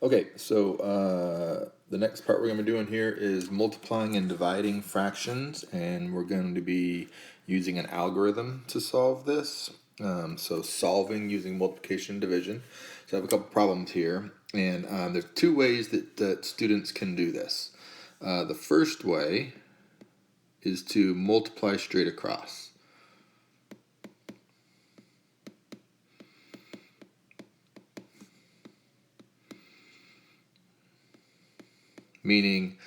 Okay, so the next part we're going to be doing here is multiplying and dividing fractions, and we're going to be using an algorithm to solve this. So solving using multiplication and division. So I have a couple problems here, and there's two ways that students can do this. The first way is to multiply straight across. Meaning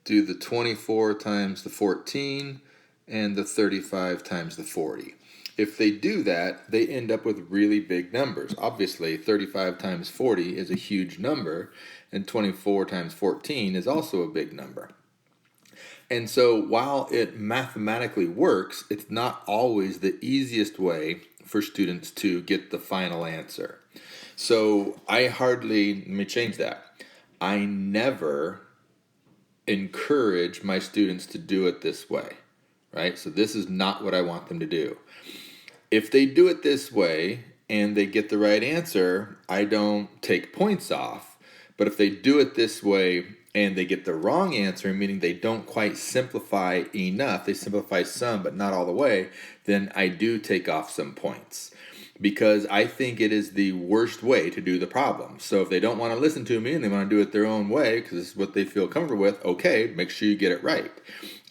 do the 24 times the 14 and the 35 times the 40. If they do that, they end up with really big numbers. Obviously, 35 times 40 is a huge number, and 24 times 14 is also a big number. And so while it mathematically works, it's not always the easiest way for students to get the final answer. So let me change that. I never encourage my students to do it this way, right? So this is not what I want them to do. If they do it this way and they get the right answer, I don't take points off. But if they do it this way and they get the wrong answer, meaning they don't quite simplify enough, they simplify some but not all the way, then I do take off some points. Because I think it is the worst way to do the problem. So if they don't want to listen to me and they want to do it their own way, because this is what they feel comfortable with, okay, make sure you get it right.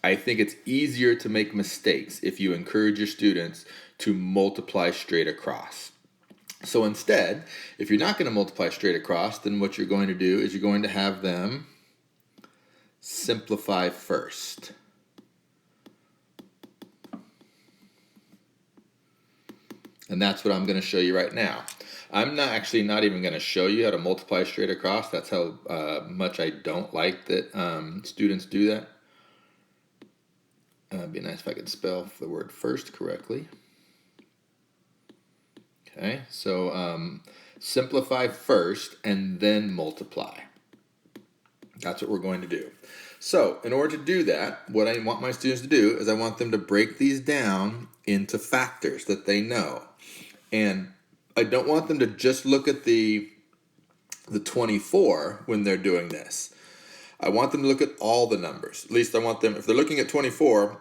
I think it's easier to make mistakes if you encourage your students to multiply straight across. So instead, if you're not going to multiply straight across, then what you're going to do is you're going to have them simplify first. And that's what I'm going to show you right now. I'm not even going to show you how to multiply straight across. That's how much I don't like that students do that. It'd be nice if I could spell the word first correctly. Okay, so simplify first and then multiply. That's what we're going to do. So in order to do that, what I want my students to do is I want them to break these down into factors that they know. And I don't want them to just look at the 24 when they're doing this. I want them to look at all the numbers. At least I want them, if they're looking at 24,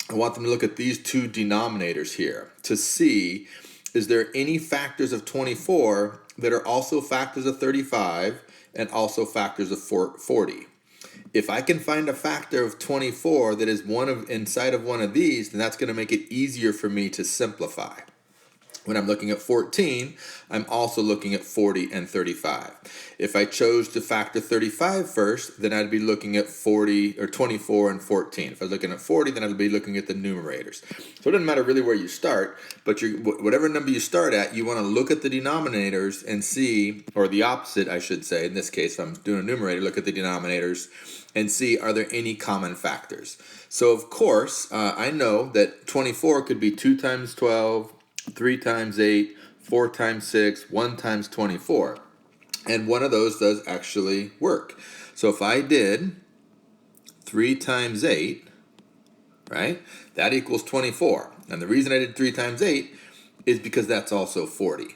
I want them to look at these two denominators here to see, is there any factors of 24 that are also factors of 35 and also factors of 40? If I can find a factor of 24 that is inside of one of these, then that's going to make it easier for me to simplify. When I'm looking at 14, I'm also looking at 40 and 35. If I chose to factor 35 first, then I'd be looking at 40 or 24 and 14. If I was looking at 40, then I'd be looking at the numerators. So it doesn't matter really where you start, but whatever number you start at, you want to look at the denominators and see, or the opposite, I should say. In this case, if I'm doing a numerator, look at the denominators and see, are there any common factors? So of course, I know that 24 could be 2 times 12, 3 times 8, 4 times 6, 1 times 24. And one of those does actually work. So if I did 3 times 8, right, that equals 24. And the reason I did 3 times 8 is because that's also 40.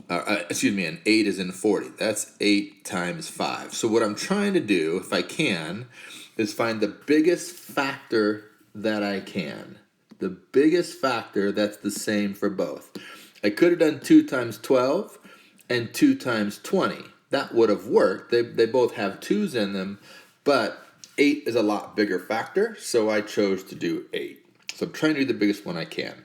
And 8 is in 40. That's 8 times 5. So what I'm trying to do, if I can, is find the biggest factor that I can. The biggest factor that's the same for both. I could have done 2 times 12 and 2 times 20. That would have worked. They both have 2's in them, but 8 is a lot bigger factor, so I chose to do 8. So I'm trying to do the biggest one I can.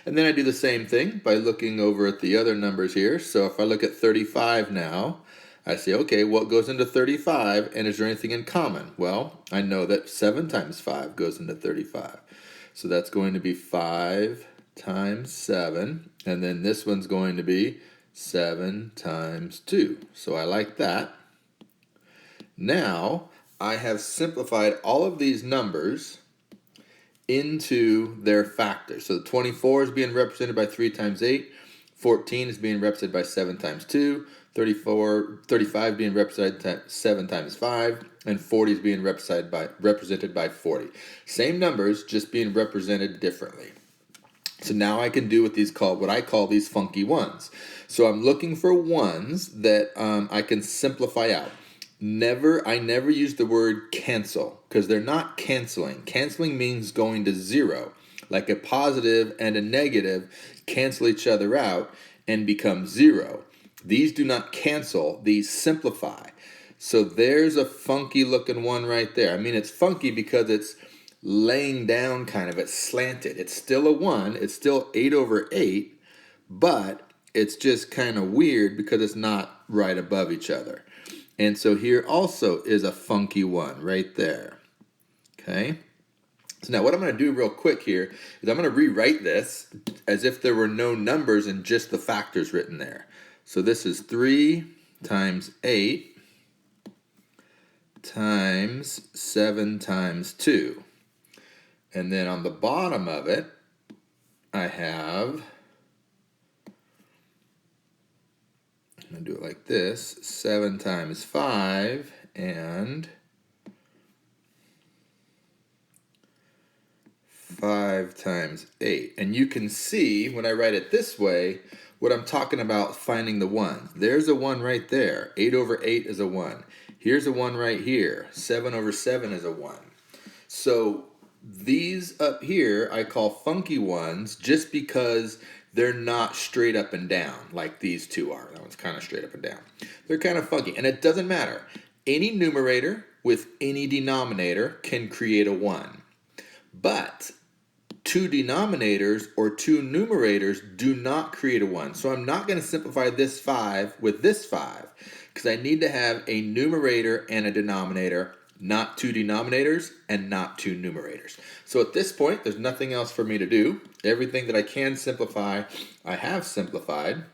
And then I do the same thing by looking over at the other numbers here. So if I look at 35 now, I say, okay, what goes into 35, and is there anything in common? Well, I know that 7 times 5 goes into 35. So that's going to be 5 times 7, and then this one's going to be 7 times 2. So I like that. Now, I have simplified all of these numbers into their factors. So 24 is being represented by 3 times 8, 14 is being represented by 7 times 2, 35 being represented by 7 times 5, and 40 is being represented by 40. Same numbers, just being represented differently. So now I can do what I call these funky ones. So I'm looking for ones that I can simplify out. I never use the word cancel because they're not canceling. Canceling means going to zero. Like a positive and a negative cancel each other out and become zero. These do not cancel, these simplify. So there's a funky looking one right there. I mean, it's funky because it's laying down kind of, it's slanted. It's still a 1, it's still 8 over 8, but it's just kind of weird because it's not right above each other. And so here also is a funky one right there. Okay? So now what I'm going to do real quick here is I'm going to rewrite this as if there were no numbers and just the factors written there. So this is 3 times 8 times 7 times 2. And then on the bottom of it, I have, I'm going to do it like this, 7 times 5 and 5 times 8. And you can see when I write it this way, what I'm talking about finding the ones. There's a 1 right there. 8 over 8 is a 1. Here's a 1 right here. 7 over 7 is a 1. So these up here I call funky ones just because they're not straight up and down like these two are. That one's kind of straight up and down. They're kind of funky, and it doesn't matter. Any numerator with any denominator can create a 1. But two denominators or two numerators do not create a 1. So I'm not going to simplify this 5 with this 5 because I need to have a numerator and a denominator, not two denominators and not two numerators. So at this point, there's nothing else for me to do. Everything that I can simplify, I have simplified.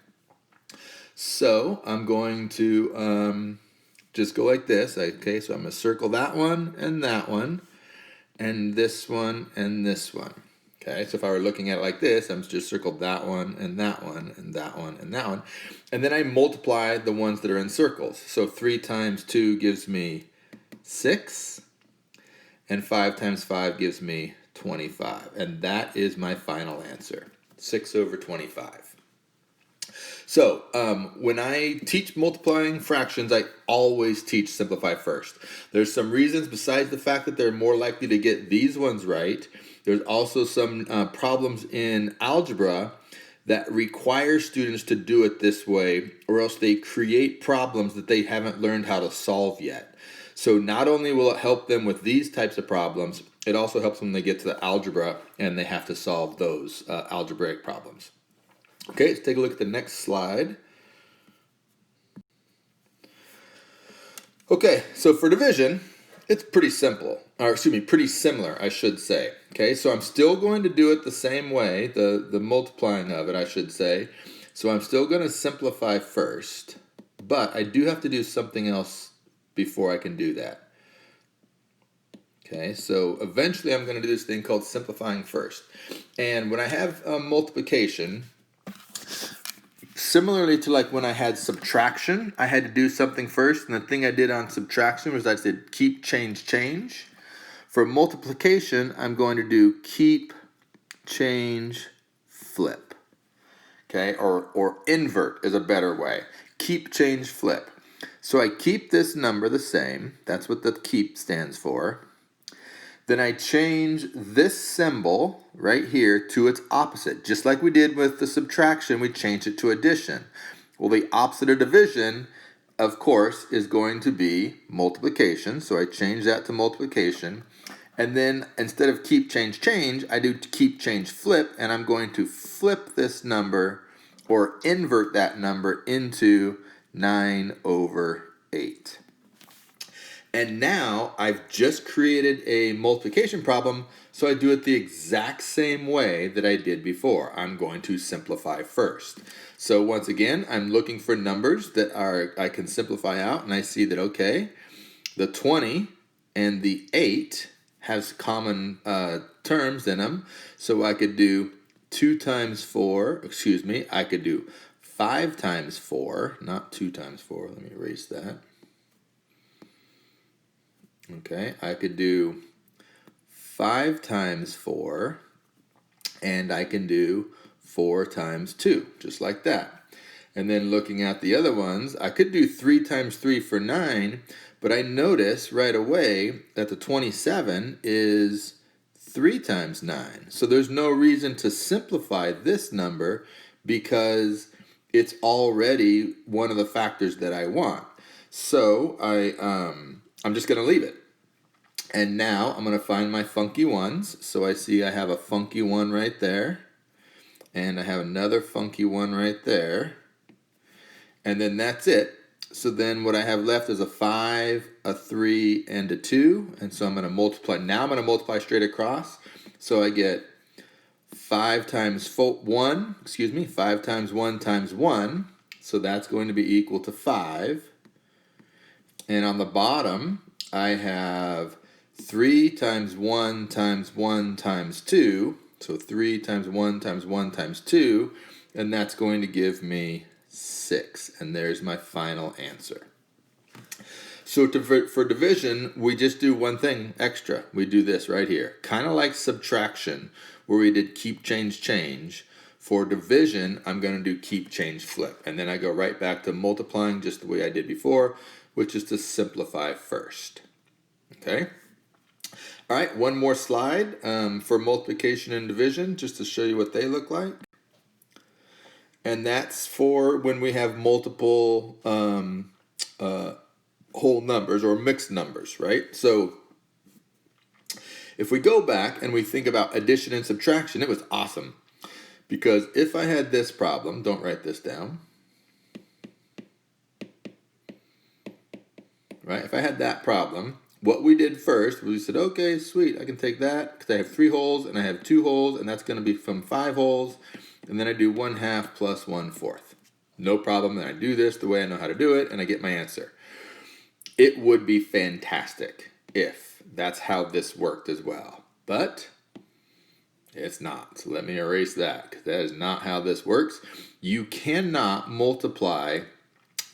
So I'm going to just go like this. Okay, so I'm going to circle that one, and this one, and this one. Okay, so if I were looking at it like this, I'm just circled that one, and that one, and that one, and that one. And then I multiply the ones that are in circles. So 3 times 2 gives me 6, and 5 times 5 gives me 25. And that is my final answer, 6 over 25. So when I teach multiplying fractions, I always teach simplify first. There's some reasons besides the fact that they're more likely to get these ones right. There's also some problems in algebra that require students to do it this way, or else they create problems that they haven't learned how to solve yet. So not only will it help them with these types of problems, it also helps them when they get to the algebra and they have to solve those algebraic problems. Okay, let's take a look at the next slide. Okay, so for division, it's pretty simple, or excuse me, pretty similar, I should say. Okay, so I'm still going to do it the same way, the multiplying of it, I should say. So I'm still going to simplify first, but I do have to do something else before I can do that. Okay, so eventually I'm going to do this thing called simplifying first. And when I have multiplication, similarly to like when I had subtraction, I had to do something first, and the thing I did on subtraction was I said keep, change, change. For multiplication, I'm going to do keep, change, flip. Okay, or invert is a better way. Keep, change, flip. So I keep this number the same. That's what the keep stands for. Then I change this symbol right here to its opposite. Just like we did with the subtraction, we changed it to addition. Well, the opposite of division, of course, is going to be multiplication. So I change that to multiplication. And then instead of keep, change, change, I do keep, change, flip. And I'm going to flip this number or invert that number into 9 over 8. And now I've just created a multiplication problem, so I do it the exact same way that I did before. I'm going to simplify first. So once again, I'm looking for numbers that I can simplify out, and I see that, okay, the 20 and the 8 has common terms in them, so I could do 2 times 4, I could do 5 times 4, not 2 times 4, let me erase that. Okay, I could do 5 times 4, And I can do 4 times 2, just like that. And then looking at the other ones, I could do 3 times 3 for 9, but I notice right away that the 27 is 3 times 9. So there's no reason to simplify this number because it's already one of the factors that I want. So I'm just going to leave it. And now I'm going to find my funky ones. So I see I have a funky one right there. And I have another funky one right there. And then that's it. So then what I have left is a 5, a 3, and a 2. And so I'm going to multiply. Now I'm going to multiply straight across. So I get 5 times 1, 5 times 1 times 1. So that's going to be equal to 5. And on the bottom, I have 3 times 1 times 1 times 2. So 3 times 1 times 1 times 2. And that's going to give me 6. And there's my final answer. So for division, we just do one thing extra. We do this right here. Kind of like subtraction, where we did keep, change, change. For division, I'm going to do keep, change, flip. And then I go right back to multiplying just the way I did before, which is to simplify first. Okay? All right, one more slide for multiplication and division, just to show you what they look like. And that's for when we have multiple whole numbers or mixed numbers, right? So if we go back and we think about addition and subtraction, it was awesome. Because if I had this problem, don't write this down. Right? If I had that problem, what we did first was we said, okay, sweet, I can take that because I have 3 holes and I have 2 holes, and that's going to be from 5 holes. And then I do 1/2 plus 1/4. No problem. Then I do this the way I know how to do it, and I get my answer. It would be fantastic if that's how this worked as well. But it's not. So let me erase that, because that is not how this works. You cannot multiply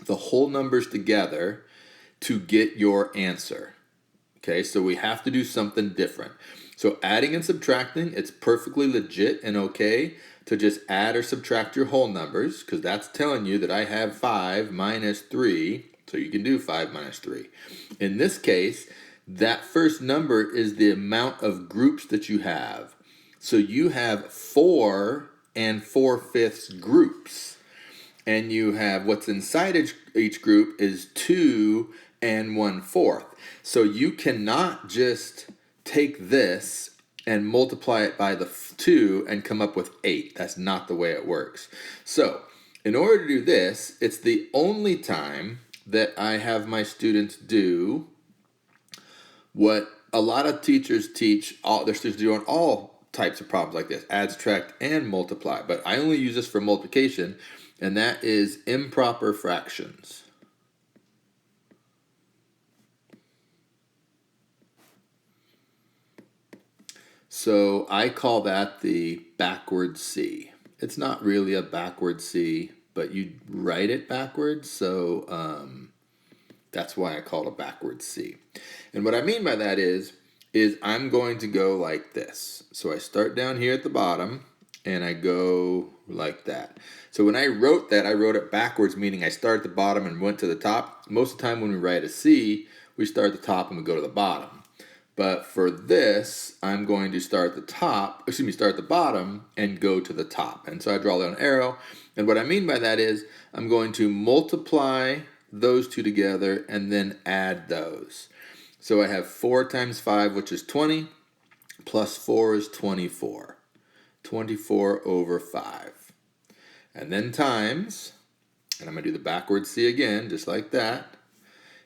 the whole numbers together to get your answer. Okay, so we have to do something different. So adding and subtracting, it's perfectly legit and okay to just add or subtract your whole numbers, because that's telling you that I have 5 minus 3, so you can do 5 minus 3. In this case, that first number is the amount of groups that you have. So you have 4 and 4/5 groups. And you have what's inside each group is 2 and 1/4. So you cannot just take this and multiply it by the 2 and come up with 8. That's not the way it works. So in order to do this, it's the only time that I have my students do what a lot of teachers teach their students do on all types of problems like this: add, subtract, and multiply. But I only use this for multiplication, and that is improper fractions. So I call that the backward C. It's not really a backward C, but you write it backwards, so that's why I call it a backward C. And what I mean by that is I'm going to go like this. So I start down here at the bottom, and I go like that. So when I wrote that, I wrote it backwards, meaning I start at the bottom and went to the top. Most of the time when we write a C, we start at the top and we go to the bottom. But for this, I'm going to start at the bottom and go to the top. And so I draw down an arrow. And what I mean by that is I'm going to multiply those two together and then add those. So I have 4 times 5, which is 20, plus 4 is 24. 24 over 5. And then times, and I'm going to do the backwards C again, just like that.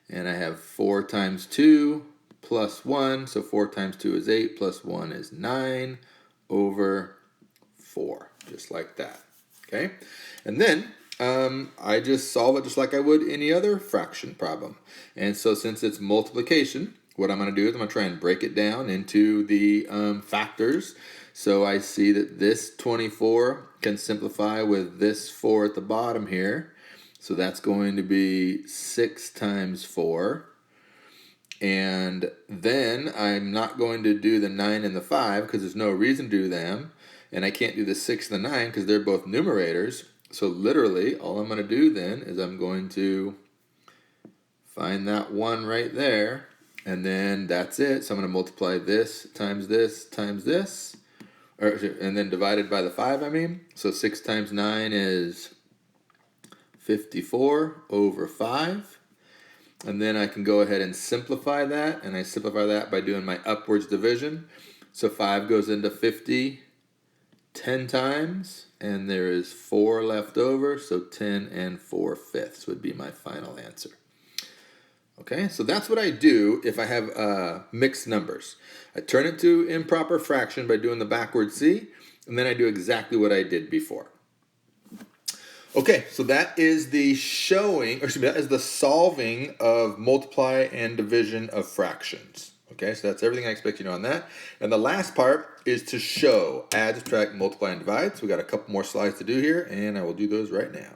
And I have 4 times 2 plus 1, so 4 times 2 is 8, plus 1 is 9 over 4, just like that. Okay? And then I just solve it just like I would any other fraction problem. And so since it's multiplication, what I'm going to do is I'm going to try and break it down into the factors. So I see that this 24 can simplify with this 4 at the bottom here. So that's going to be 6 times 4. And then I'm not going to do the 9 and the 5 because there's no reason to do them. And I can't do the 6 and the 9 because they're both numerators. So literally, all I'm going to do then is I'm going to find that 1 right there. And then that's it. So I'm going to multiply this times this times this. And then divided by the 5, I mean. So 6 times 9 is 54 over 5. And then I can go ahead and simplify that. And I simplify that by doing my upwards division. So 5 goes into 50 10 times. And there is 4 left over. So 10 and 4/5 would be my final answer. Okay, so that's what I do if I have mixed numbers. I turn it to improper fraction by doing the backward C, and then I do exactly what I did before. Okay, so that is the showing, or excuse me, that is the solving of multiply and division of fractions. Okay, so that's everything I expect you to know on that. And the last part is to show, add, subtract, multiply, and divide. So we got a couple more slides to do here, and I will do those right now.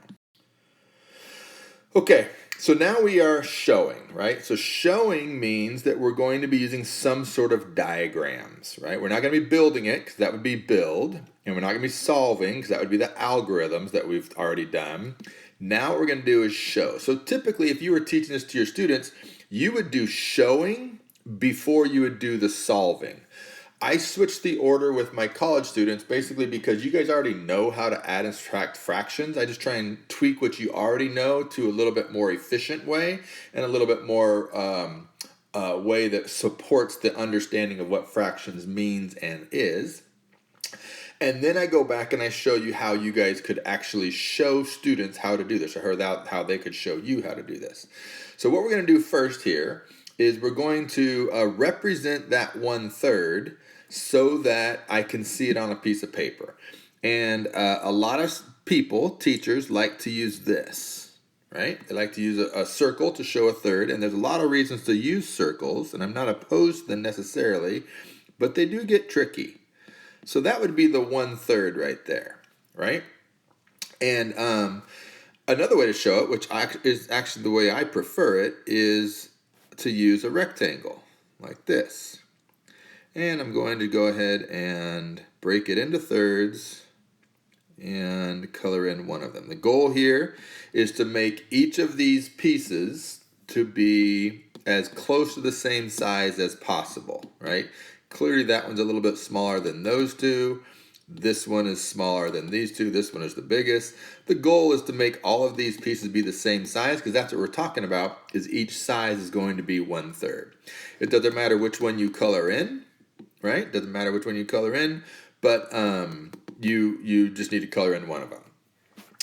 Okay, so now we are showing, right? So showing means that we're going to be using some sort of diagrams, right? We're not going to be building it because that would be build, and we're not going to be solving because that would be the algorithms that we've already done. Now what we're going to do is show. So typically if you were teaching this to your students, you would do showing before you would do the solving. I switched the order with my college students basically because you guys already know how to add and subtract fractions. I just try and tweak what you already know to a little bit more efficient way and a little bit more way that supports the understanding of what fractions means and is. And then I go back and I show you how you guys could actually show students how to do this, or how they could show you how to do this. So what we're going to do first here is we're going to represent that 1/3 so that I can see it on a piece of paper. And a lot of people, teachers, like to use this, right? They like to use a circle to show a third, and there's a lot of reasons to use circles, and I'm not opposed to them necessarily, but they do get tricky. So that would be the 1/3 right there, right? And another way to show it, which is actually the way I prefer it, is to use a rectangle like this. And I'm going to go ahead and break it into thirds and color in one of them. The goal here is to make each of these pieces to be as close to the same size as possible, right? Clearly that one's a little bit smaller than those two. This one is smaller than these two. This one is the biggest. The goal is to make all of these pieces be the same size, because that's what we're talking about, is each size is going to be 1/3. It doesn't matter which one you color in, right? Doesn't matter which one you color in, but you just need to color in one of them.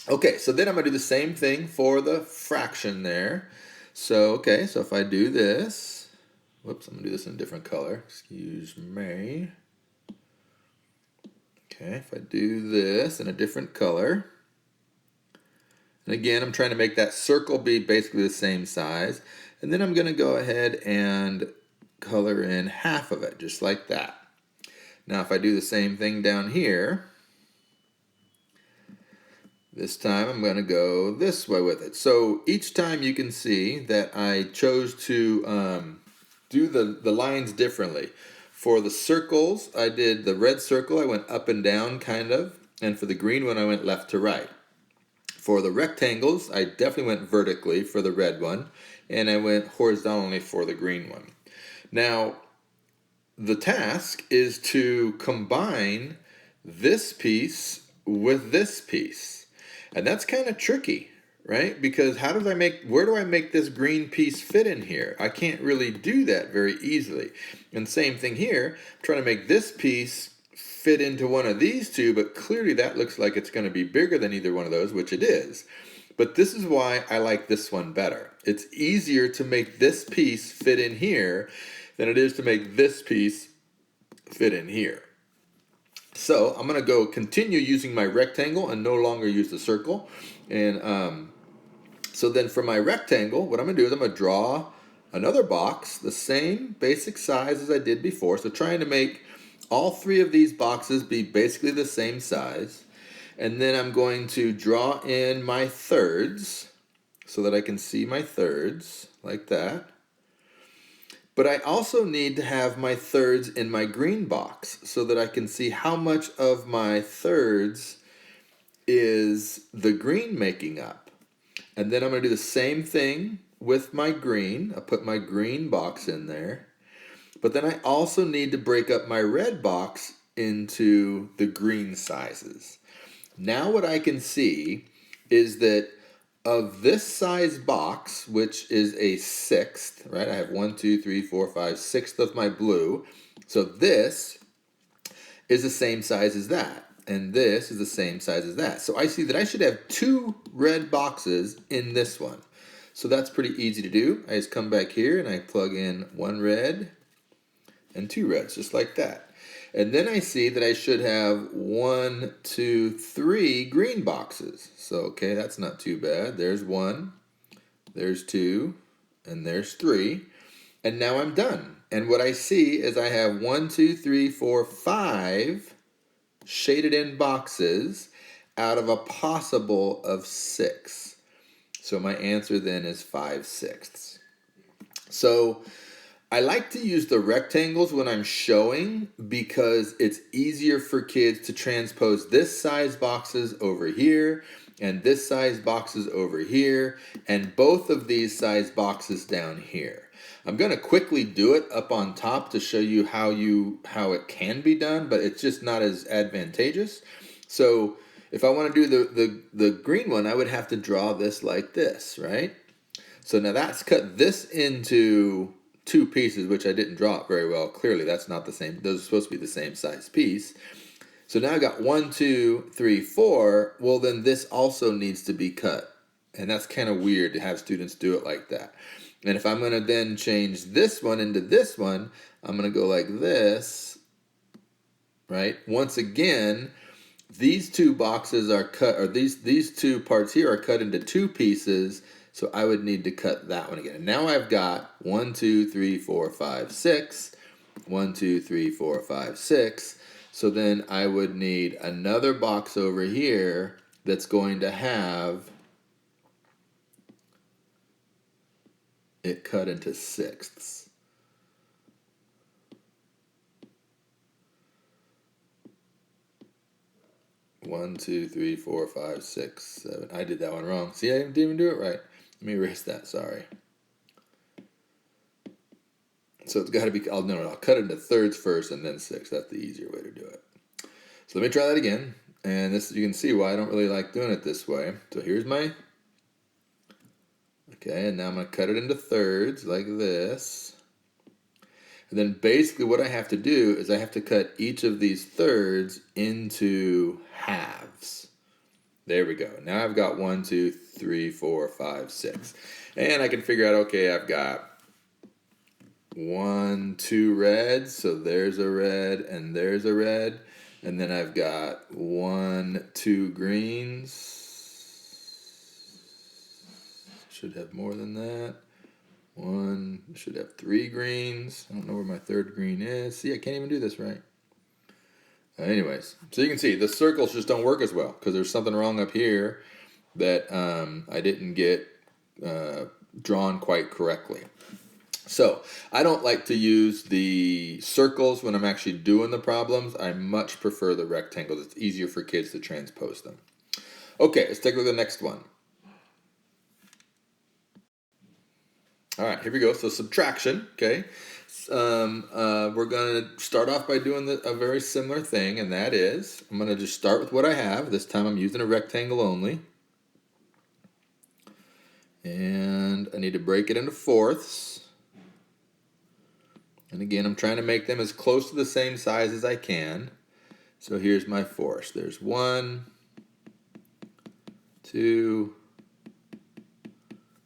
Okay, so then I'm going to do the same thing for the fraction there. So, okay, so if I do this, whoops, I'm going to do this in a different color. Excuse me. Okay, if I do this in a different color, and again, I'm trying to make that circle be basically the same size, and then I'm going to go ahead and color in half of it, just like that. Now, if I do the same thing down here, this time I'm going to go this way with it. So each time you can see that I chose to do the lines differently. For the circles, I did the red circle, I went up and down kind of, and for the green one, I went left to right. For the rectangles, I definitely went vertically for the red one, and I went horizontally for the green one. Now, the task is to combine this piece with this piece, and that's kind of tricky, right? Because where do I make this green piece fit in here? I can't really do that very easily. And same thing here, I'm trying to make this piece fit into one of these two, but clearly that looks like it's going to be bigger than either one of those, which it is. But this is why I like this one better. It's easier to make this piece fit in here than it is to make this piece fit in here. So I'm going to go continue using my rectangle and no longer use the circle. And so then for my rectangle, what I'm going to do is I'm going to draw another box, the same basic size as I did before. So trying to make all three of these boxes be basically the same size. And then I'm going to draw in my thirds so that I can see my thirds like that. But I also need to have my thirds in my green box so that I can see how much of my thirds is the green making up. And then I'm going to do the same thing with my green. I put my green box in there. But then I also need to break up my red box into the green sizes. Now what I can see is that of this size box, which is a sixth, right? I have 1, 2, 3, 4, 5, sixth of my blue. So this is the same size as that. And this is the same size as that. So I see that I should have 2 red boxes in this one. So that's pretty easy to do. I just come back here and I plug in 1 red and 2 reds, just like that. And then I see that I should have 1, 2, 3 green boxes. So, okay, that's not too bad. There's 1, there's 2, and there's 3. And now I'm done. And what I see is I have 1, 2, 3, 4, 5 shaded in boxes out of a possible of 6. So my answer then is 5/6. So I like to use the rectangles when I'm showing because it's easier for kids to transpose this size boxes over here and this size boxes over here and both of these size boxes down here. I'm going to quickly do it up on top to show you how it can be done, but it's just not as advantageous. So if I want to do the green one, I would have to draw this like this, right? So now that's cut this into 2 pieces, which I didn't draw it very well. Clearly, that's not the same. Those are supposed to be the same size piece. So now I got 1, 2, 3, 4. Well, then this also needs to be cut. And that's kind of weird to have students do it like that. And if I'm going to then change this one into this one, I'm going to go like this, right? Once again, these 2 boxes are cut, or these 2 parts here are cut into 2 pieces. So I would need to cut that one again. And now I've got 1, 2, 3, 4, 5, 6. 1, 2, 3, 4, 5, 6. So then I would need another box over here that's going to have it cut into sixths. One, 2, 3, 4, 5, 6, 7. I did that one wrong. See, I didn't even do it right. Let me erase that, sorry. So it's got to be, no, I'll cut it into thirds first and then 6. That's the easier way to do it. So let me try that again. And this, you can see why I don't really like doing it this way. So here's my, okay, and now I'm going to cut it into thirds like this. And then basically what I have to do is I have to cut each of these thirds into halves. There we go. Now I've got 1, 2, 3, 4, 5, 6. And I can figure out, okay, I've got 1, 2 reds. So there's a red and there's a red. And then I've got 1, 2 greens. Should have more than that. Should have 3 greens. I don't know where my third green is. See, I can't even do this right. Anyways, so you can see the circles just don't work as well because there's something wrong up here that I didn't get drawn quite correctly. So I don't like to use the circles when I'm actually doing the problems. I much prefer the rectangles. It's easier for kids to transpose them. Okay, let's take a look at the next one. All right, here we go. So subtraction, okay. We're going to start off by doing a very similar thing, and that is, I'm going to just start with what I have. This time I'm using a rectangle only. And I need to break it into fourths. And again, I'm trying to make them as close to the same size as I can. So here's my fourths. There's 1, 2,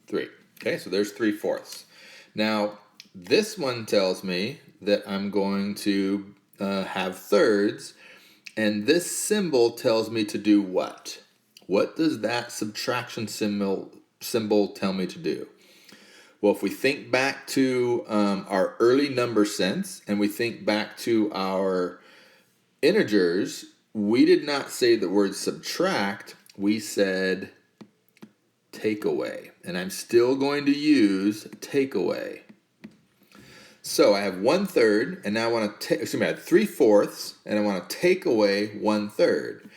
3. Okay, so there's 3/4. Now, this one tells me that I'm going to have thirds, and this symbol tells me to do what? What does that subtraction symbol tell me to do? Well, if we think back to our early number sense, and we think back to our integers, we did not say the word subtract, we said take away. And I'm still going to use take away. So I have 1/3, and now I want to take, excuse me, I have 3/4, and I want to take away 1/3.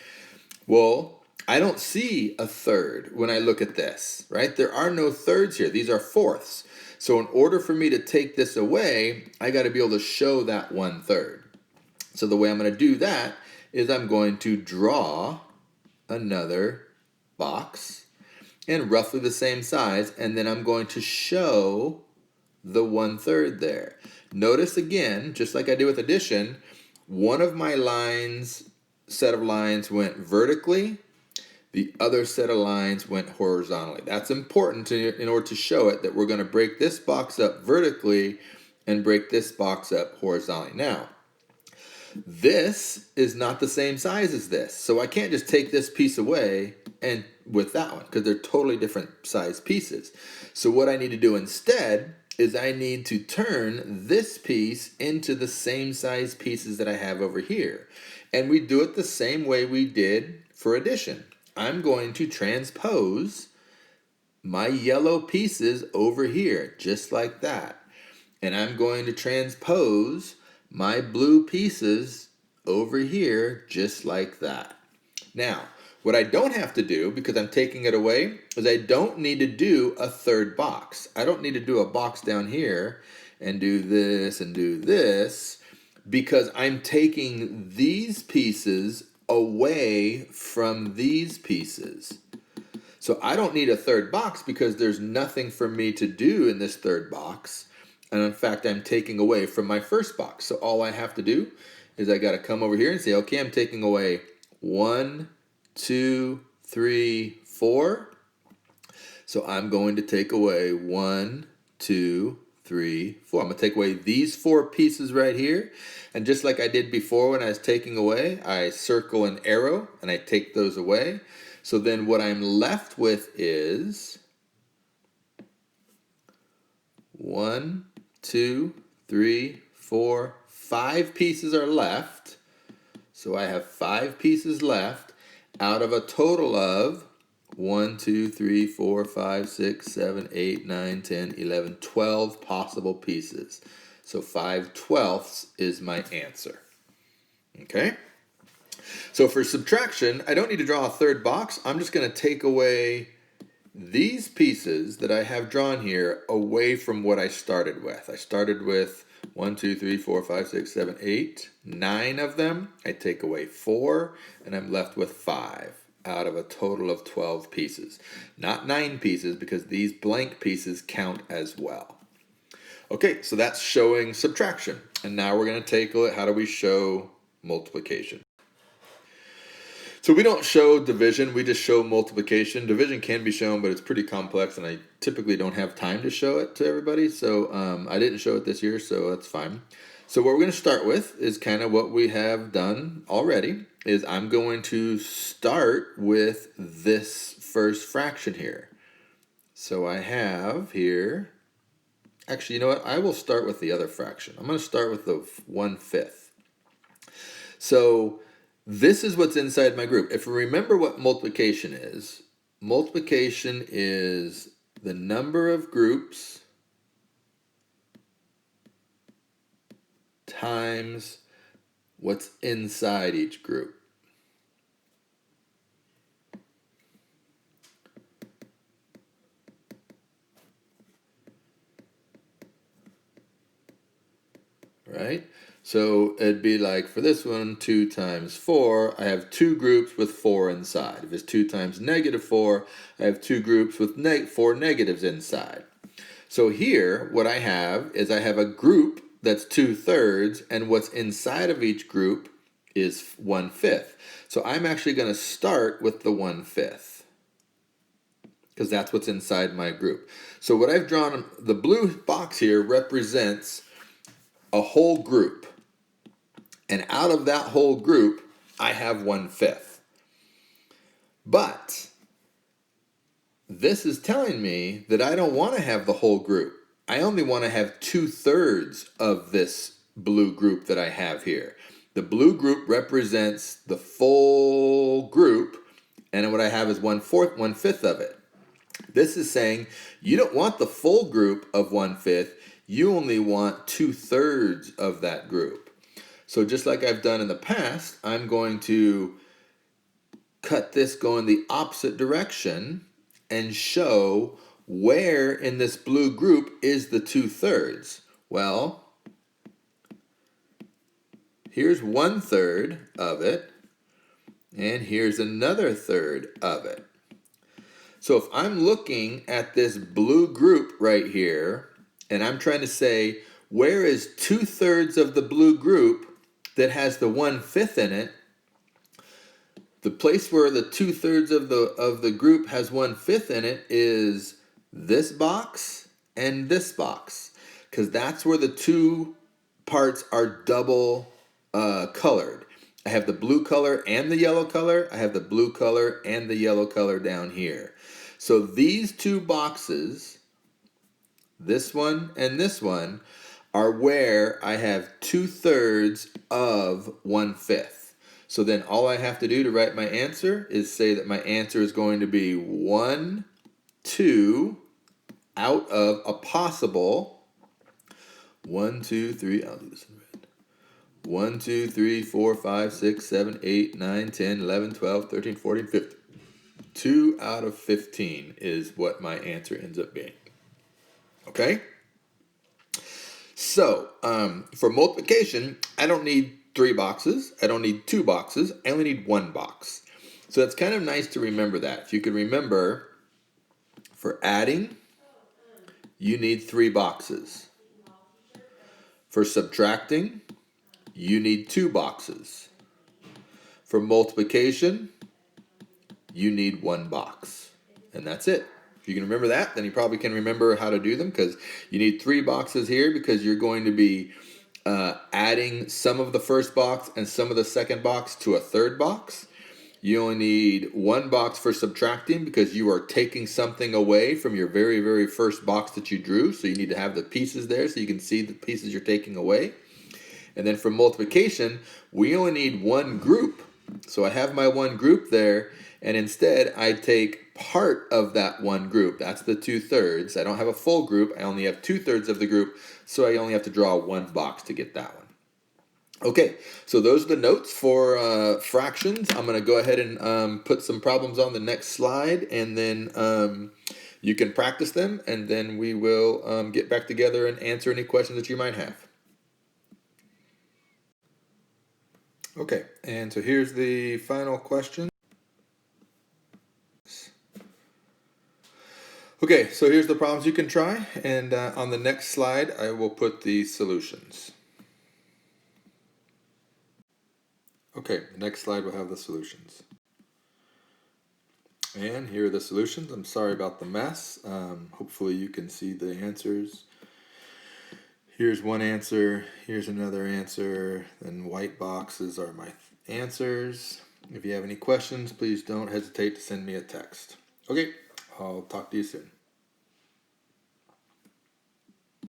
Well, I don't see a third when I look at this, right? There are no thirds here. These are fourths. So in order for me to take this away, I got to be able to show that 1/3. So the way I'm going to do that is I'm going to draw another box and roughly the same size, and then I'm going to show the 1/3 there. Notice again, just like I did with addition, one of my set of lines went vertically, the other set of lines went horizontally. That's important in order to show it that we're going to break this box up vertically and break this box up horizontally. Now, this is not the same size as this, so I can't just take this piece away and with that one because they're totally different size pieces. So what I need to do instead is I need to turn this piece into the same size pieces that I have over here. And we do it the same way we did for addition. I'm going to transpose my yellow pieces over here, just like that. And I'm going to transpose my blue pieces over here, just like that. Now, what I don't have to do, because I'm taking it away, is I don't need to do a third box. I don't need to do a box down here and do this, because I'm taking these pieces away from these pieces. So I don't need a third box because there's nothing for me to do in this third box. And in fact, I'm taking away from my first box. So all I have to do is I got to come over here and say, okay, I'm taking away 1, 2, 3, 4. So I'm going to take away 1, 2, 3, 4. I'm going to take away these 4 pieces right here. And just like I did before when I was taking away, I circle an arrow and I take those away. So then what I'm left with is 1, 2, 3, 4, 5 pieces are left. So I have 5 pieces left out of a total of 1, 2, 3, 4, 5, 6, 7, 8, 9, 10, 11, 12 possible pieces. So 5/12 is my answer. Okay? So for subtraction, I don't need to draw a third box. I'm just going to take away these pieces that I have drawn here away from what I started with. I started with 1, 2, 3, 4, 5, 6, 7, 8, 9 of them. I take away 4, and I'm left with 5 out of a total of 12 pieces. Not 9 pieces, because these blank pieces count as well. Okay, so that's showing subtraction. And now we're going to take a look at how do we show multiplication. So we don't show division, we just show multiplication. Division can be shown, but it's pretty complex, and I typically don't have time to show it to everybody. So I didn't show it this year, so that's fine. So what we're going to start with is kind of what we have done already, is I'm going to start with this first fraction here. So I have here, actually, you know what? I will start with the other fraction. I'm going to start with the 1/5. So this is what's inside my group. If you remember what multiplication is the number of groups times what's inside each group. Right? So it'd be like for this one, 2 times 4, I have 2 groups with 4 inside. If it's 2 times -4, I have 2 groups with 4 negatives inside. So here, what I have is I have a group that's 2/3, and what's inside of each group is 1/5. So I'm actually going to start with the 1/5, because that's what's inside my group. So what I've drawn, the blue box here represents a whole group. And out of that whole group, I have 1/5. But this is telling me that I don't want to have the whole group. I only want to have 2/3 of this blue group that I have here. The blue group represents the full group, and what I have is 1/5 of it. This is saying you don't want the full group of 1/5, you only want 2/3 of that group. So just like I've done in the past, I'm going to cut this going the opposite direction and show where in this blue group is the 2/3. Well, here's 1/3 of it, and here's another third of it. So if I'm looking at this blue group right here, and I'm trying to say, where is 2/3 of the blue group that has the 1/5 in it? The place where the 2/3 of the group has 1/5 in it is this box and this box, because that's where the two parts are double colored. I have the blue color and the yellow color. I have the blue color and the yellow color down here. So these two boxes, this one and this one, are where I have 2/3 of 1/5. So then all I have to do to write my answer is say that my answer is going to be 1, 2 out of a possible 1, 2, 3, I'll do this in red. 1, 2, 3, 4, 5, 6, 7, 8, 9, 10, 11, 12, 13, 14, 15. 2 out of 15 is what my answer ends up being. Okay? So, for multiplication, I don't need 3 boxes. I don't need 2 boxes. I only need 1 box. So that's kind of nice to remember that. If you could remember, for adding, you need 3 boxes. For subtracting, you need 2 boxes. For multiplication, you need 1 box. And that's it. If you can remember that, then you probably can remember how to do them, because you need 3 boxes here because you're going to be adding some of the first box and some of the second box to a third box. You only need 1 box for subtracting because you are taking something away from your very, very first box that you drew. So you need to have the pieces there so you can see the pieces you're taking away. And then for multiplication, we only need 1 group. So I have my 1 group there, and instead I take part of that 1 group. That's the 2/3. I don't have a full group. I only have 2/3 of the group, so I only have to draw 1 box to get that one. Okay, so those are the notes for fractions. I'm going to go ahead and put some problems on the next slide, and then you can practice them, and then we will get back together and answer any questions that you might have. Okay, and so here's the final question. Okay, so here's the problems you can try, and on the next slide I will put the solutions. Okay, the next slide will have the solutions. And here are the solutions. I'm sorry about the mess. Hopefully you can see the answers. Here's one answer, here's another answer, then white boxes are my answers. If you have any questions, please don't hesitate to send me a text. Okay, I'll talk to you soon.